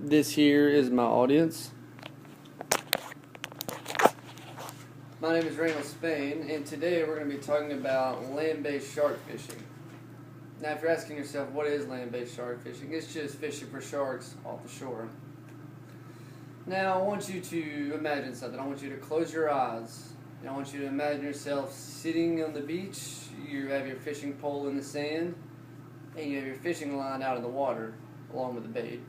This here is my audience. My name is Randall and today we're going to be talking about land-based shark fishing. Now, if you're asking yourself, what is land-based shark fishing? It's just fishing for sharks off the shore. Now, I want you to imagine something. I want you to close your eyes. And I want you to imagine yourself sitting on the beach. You have your fishing pole in the sand, and you have your fishing line out in the water, along with the bait.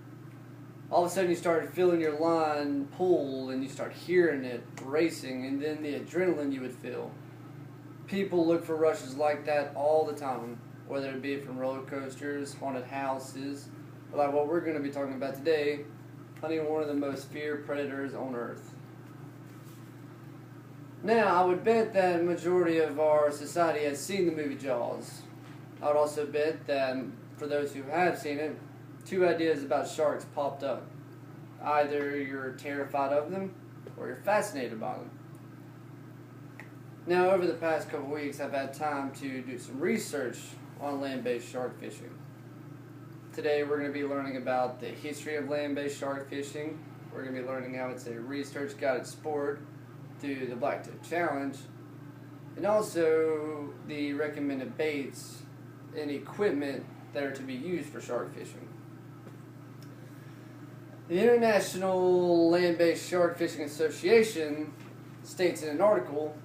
All of a sudden you start feeling your line pull and you start hearing it racing, and then the adrenaline you would feel. People look for rushes like that all the time, whether it be from roller coasters, haunted houses, or like what we're going to be talking about today, hunting one of the most feared predators on earth. Now, I would bet that a majority of our society has seen the movie Jaws. I would also bet that for those who have seen it, two ideas about sharks popped up. Either you're terrified of them, or you're fascinated by them. Now, over the past couple weeks, I've had time to do some research on land-based shark fishing. Today, we're going to be learning about the history of land-based shark fishing. We're going to be learning how it's a research-guided sport through the Blacktip Challenge, and also the recommended baits and equipment that are to be used for shark fishing. The International Land-Based Shark Fishing Association states in an article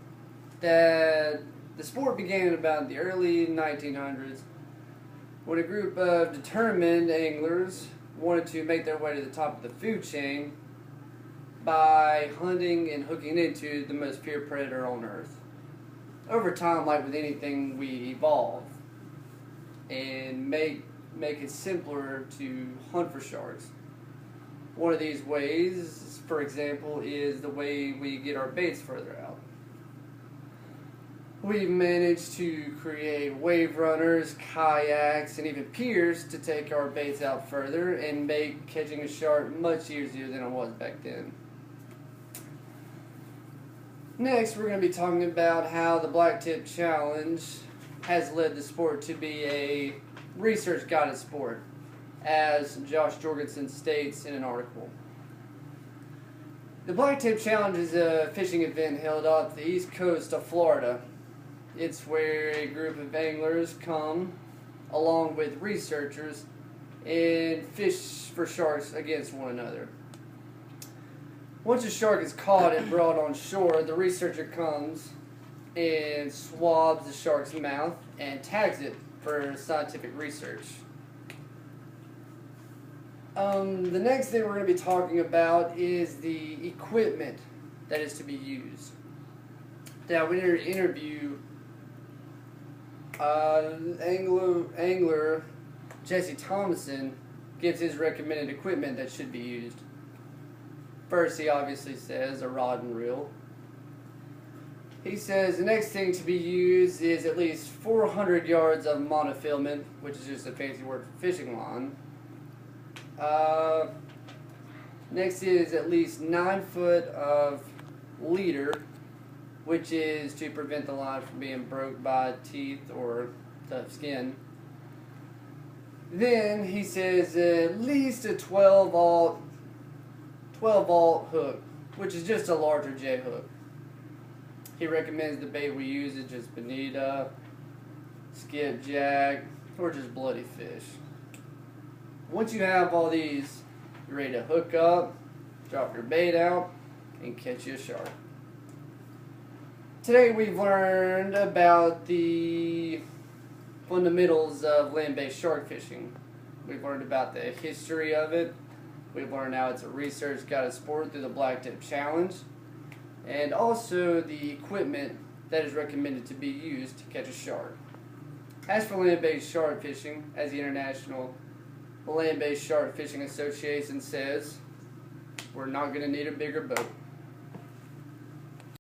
that the sport began in about the early 1900s when a group of determined anglers wanted to make their way to the top of the food chain by hunting and hooking into the most feared predator on earth. Over time, like with anything, we evolve and make it simpler to hunt for sharks. One of these ways, for example, is the way we get our baits further out. We've managed to create wave runners, kayaks, and even piers to take our baits out further and make catching a shark much easier than it was back then. Next, we're going to be talking about how the Blacktip Challenge has led the sport to be a research-guided sport, as Josh Jorgensen states in an article. The Blacktip Challenge is a fishing event held off the east coast of Florida. It's where a group of anglers come, along with researchers, and fish for sharks against one another. Once a shark is caught and brought on shore, the researcher comes and swabs the shark's mouth and tags it for scientific research. The next thing we're going to be talking about is the equipment that is to be used. Now, we interview angler Jesse Thomason gives his recommended equipment that should be used. First, he obviously says a rod and reel. He says the next thing to be used is at least 400 yards of monofilament, which is just a fancy word for fishing line. Next is at least 9 foot of leader, which is to prevent the line from being broke by teeth or tough skin. Then he says at least a 12 aught hook, which is just a larger J hook. He recommends the bait we use is just bonita, skipjack, or just bloody fish. Once you have all these, you're ready to hook up, drop your bait out, and catch you a shark. Today we've learned about the fundamentals of land-based shark fishing. We've learned about the history of it. We've learned how it's a research-guided sport through the Blacktip Challenge, and also the equipment that is recommended to be used to catch a shark. As for land-based shark fishing, as the International Land-Based Shark Fishing Association says, we're not going to need a bigger boat.